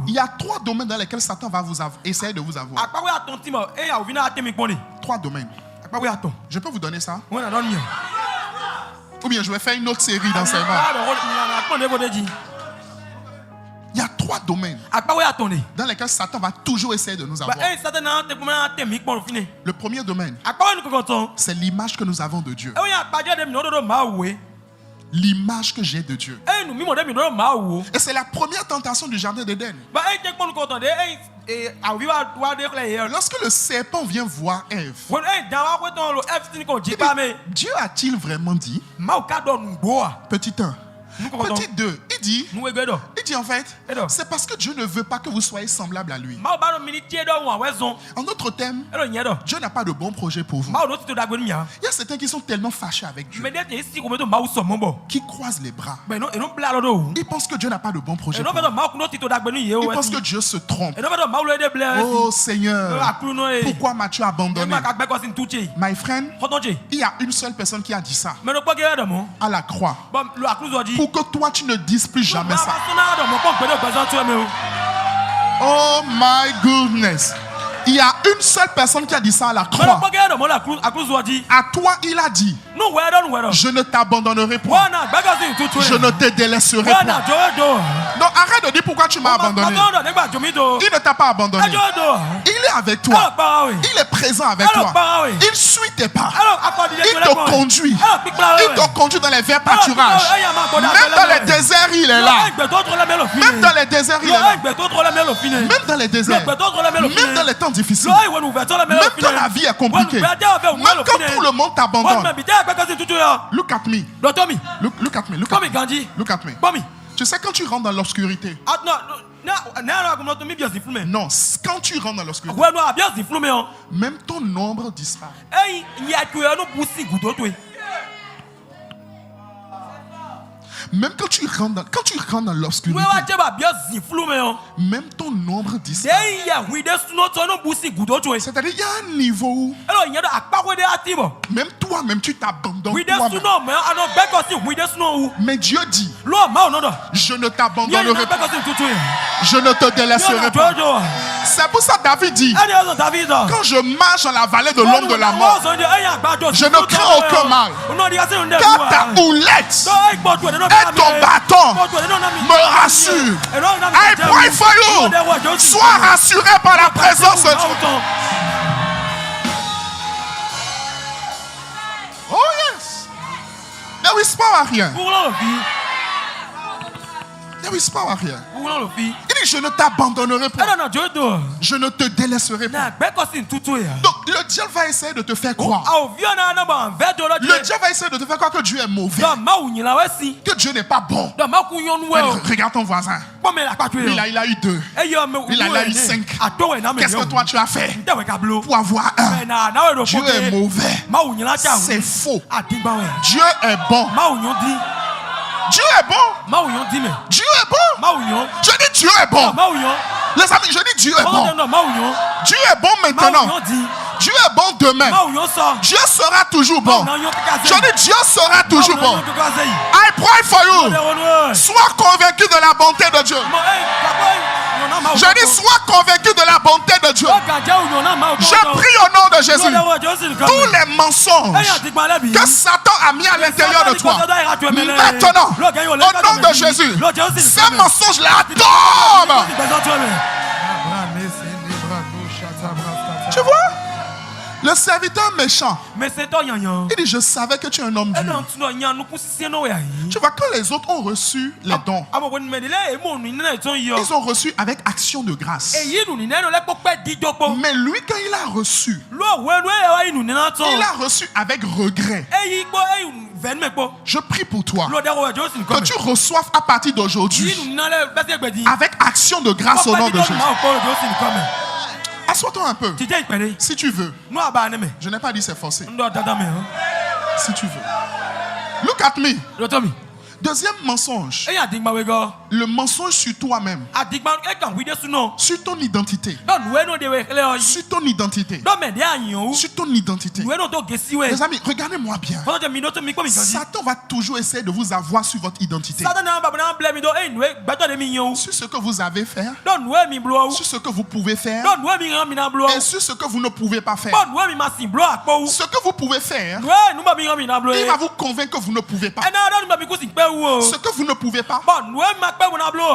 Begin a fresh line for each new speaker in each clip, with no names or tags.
Il y a 3 domaines dans lesquels Satan va essayer de vous avoir. 3 domaines. Je peux vous donner ça? Ou bien je vais faire une autre série d'enseignements. Il y a 3 domaines dans lesquels Satan va toujours essayer de nous avoir. Le premier domaine, c'est l'image que nous avons de Dieu. L'image que j'ai de Dieu. Et c'est la première tentation du jardin d'Éden. Lorsque le serpent vient voir Ève, Dieu a-t-il vraiment dit? Petit 1. Petit 2, il dit en fait, c'est parce que Dieu ne veut pas que vous soyez semblables à lui. En d'autres termes, Dieu n'a pas de bon projet pour vous. Il y a certains qui sont tellement fâchés avec Dieu, qui croisent les bras. Ils pensent que Dieu n'a pas de bon projet pour eux. Ils pensent que Dieu se trompe. Oh Seigneur, pourquoi m'as-tu abandonné? My friend, il y a une seule personne qui a dit ça à la croix, pour que toi tu ne dises plus jamais ça. Oh my goodness. Il y a une seule personne qui a dit ça à la croix. À toi il a dit, je ne t'abandonnerai pas, je ne te délaisserai pas. Donc arrête de dire pourquoi tu m'as abandonné. Il ne t'a pas abandonné. Il est avec toi. Il est présent avec toi. Il suit tes pas. Il te conduit. Il te conduit dans les verts pâturages. Même dans les déserts il est là. Même dans les déserts il est là. Même dans les déserts. Même dans les temps difficiles. Même quand la vie est compliquée. Même quand tout le monde t'abandonne. Look at me. Look at me. Look at me. Look at me. Tu sais quand tu rentres dans l'obscurité. Non, quand tu rentres dans l'obscurité, même ton ombre disparaît. Même quand tu rentres dans l'obscurité, même ton ombre disparaît. C'est-à-dire il y a un niveau où même toi-même tu t'abandonnes toi-même. Mais Dieu dit, je ne t'abandonnerai pas, je ne te délaisserai pas. C'est pour ça que David dit, quand je marche dans la vallée de l'ombre de la mort, je ne crains aucun mal, car ta houlette et ton bâton me rassurent. I pray for you. Sois rassuré par la présence de Dieu. Oh yes. There is power here. There is power here. Il dit, je ne t'abandonnerai pas, je ne te délaisserai pas. Donc le diable va essayer de te faire croire. Le diable va essayer de te faire croire que Dieu est mauvais, que Dieu n'est pas bon. Regarde ton voisin. Il a eu 2. Il a eu 5. Qu'est-ce que toi tu as fait pour avoir 1? Dieu est mauvais. C'est faux. Dieu est bon. Dieu est bon. Dieu est bon. Je dis Dieu est bon. Les amis, je dis Dieu est bon. Dieu est bon maintenant. Dieu est bon demain. Dieu sera toujours bon. Je dis Dieu sera toujours bon. I pray for you. Sois convaincu de la bonté de Dieu. Je dis sois convaincu de la bonté de Dieu. Je prie au nom de Jésus. Tous les mensonges que Satan a mis à l'intérieur de toi, maintenant, au nom de Jésus, ces mensonges-là tombent. Tu vois? Le serviteur méchant, il dit, je savais que tu es un homme dur. Tu vois, quand les autres ont reçu les dons, ils ont reçu avec action de grâce. Mais lui, quand il a reçu, il a reçu avec regret. Je prie pour toi que tu reçoives à partir d'aujourd'hui avec action de grâce au nom de Jésus. Assois-toi un peu. Si tu veux. Je n'ai pas dit c'est forcé. Si tu veux. Look at me. Deuxième mensonge. Le mensonge sur toi-même. Sur ton identité. Sur ton identité. Sur ton identité. Les amis, regardez-moi bien. Satan va toujours essayer de vous avoir sur votre identité. Sur ce que vous avez fait. Sur ce que vous pouvez faire. Et sur ce que vous ne pouvez pas faire. Ce que vous pouvez faire, il va vous convaincre que vous ne pouvez pas. Ce que vous ne pouvez pas,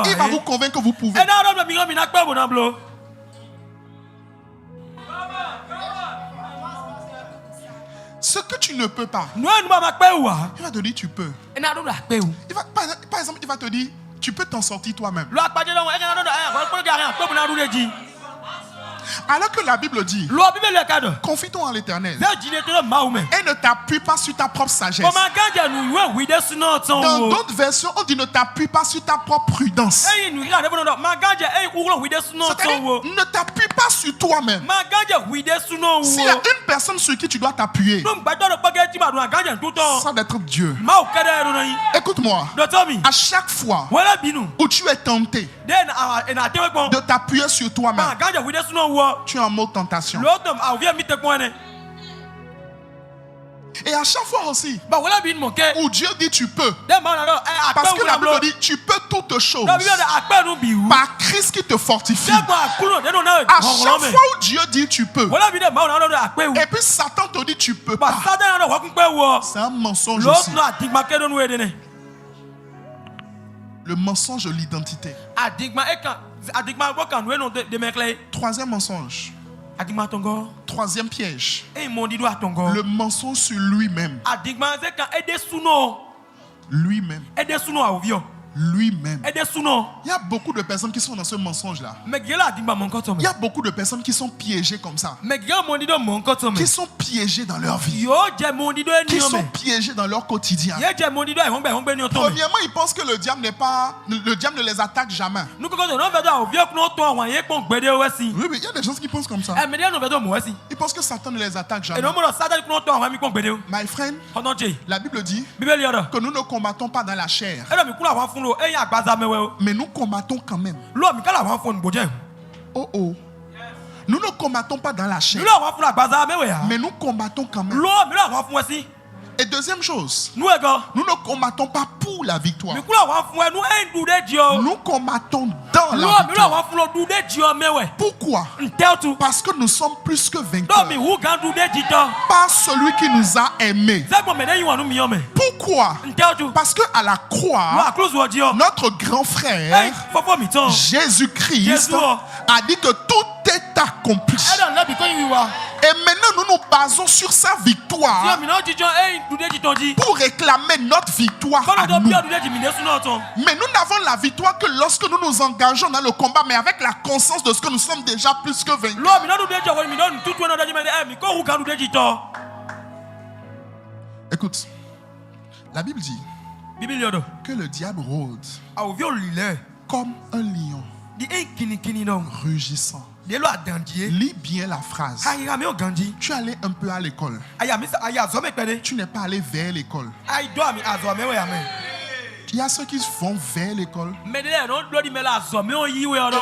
il va vous convaincre que vous pouvez. Ce que tu ne peux pas, il va te dire tu peux. Par exemple, il va te dire tu peux t'en sortir toi-même. Alors que la Bible dit, confie-toi en l'Éternel et ne t'appuie pas sur ta propre sagesse. Dans d'autres versions, on dit ne t'appuie pas sur ta propre prudence. C'est-à-dire, ne t'appuie pas sur toi-même. S'il y a une personne sur qui tu dois t'appuyer, ça doit être Dieu. Écoute-moi, à chaque fois où tu es tenté de t'appuyer sur toi-même, tu es en mode tentation. Et à chaque fois aussi où Dieu dit tu peux, parce que la Bible dit tu peux toutes choses par Christ qui te fortifie. À chaque fois où Dieu dit tu peux, et puis Satan te dit tu peux pas, c'est un mensonge aussi. Le mensonge de l'identité. Troisième mensonge. Troisième piège. Le mensonge sur lui-même. Lui-même. Lui-même. Il y a beaucoup de personnes qui sont dans ce mensonge-là. Il y a beaucoup de personnes qui sont piégées comme ça. Qui sont piégées dans leur vie. Qui sont piégées dans leur quotidien. Premièrement, ils pensent que le diable ne les attaque jamais. Oui, mais il y a des gens qui pensent comme ça. Ils pensent que Satan ne les attaque jamais. My friend, la Bible dit que nous ne combattons pas dans la chair. Mais nous combattons quand même. Oh oh. Nous ne combattons pas dans la chair. Mais nous combattons quand même. Et deuxième chose, nous ne combattons pas pour la victoire. Nous combattons dans la victoire. Pourquoi? Parce que nous sommes plus que vainqueurs par celui qui nous a aimés. Pourquoi? Parce qu'à la croix, notre grand frère Jésus-Christ a dit que tout est accompli. Et maintenant nous nous basons sur sa victoire pour réclamer notre victoire à nous. Mais nous n'avons la victoire que lorsque nous nous engageons dans le combat, mais avec la conscience de ce que nous sommes déjà plus que vainqueurs. Écoute, la Bible dit que le diable rôde comme un lion rugissant. Lis bien la phrase. Tu es allé un peu à l'école. Tu n'es pas allé vers l'école. Il y a ceux qui vont vers l'école. Et il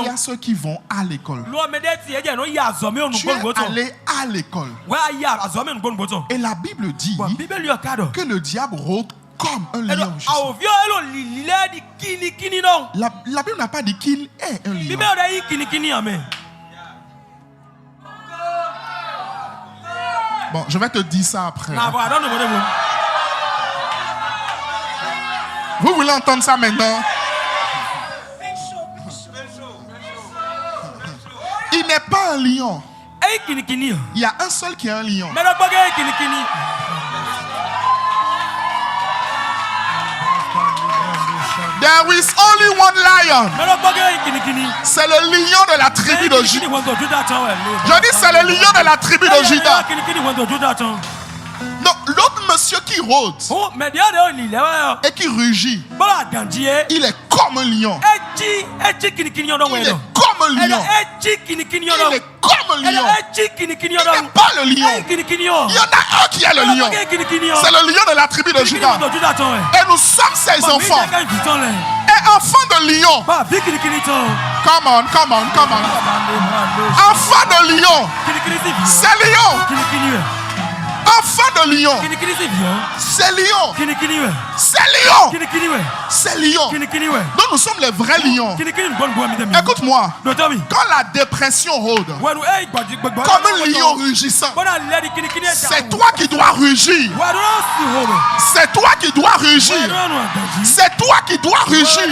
y a ceux qui vont à l'école. Tu es allé à l'école. Et la Bible dit que le diable rôde comme un lion. La Bible n'a pas dit qu'il est un lion. Bon, je vais te dire ça après. Vous voulez entendre ça maintenant? Il n'est pas un lion. Il y a un seul qui est un lion. There is only one lion. C'est le lion de la tribu de Juda. Je dis c'est le lion de la tribu de Juda. Donc l'autre monsieur qui rôde et qui rugit, il est comme un lion. Il est comme un lion. Il est comme un lion. Il n'est pas le lion. Il y en a un qui est le lion. C'est le lion de la tribu de Juda. Et nous sommes ses enfants. Et est enfant de lion. Come on, come on, come on. Enfant de lion. C'est lion. Enfant de lion. C'est lion. C'est lion. C'est lion. Donc nous sommes les vrais lions. Écoute-moi. Quand la dépression rôde, comme un lion rugissant, c'est toi qui dois rugir. C'est toi qui dois rugir. C'est toi qui dois rugir.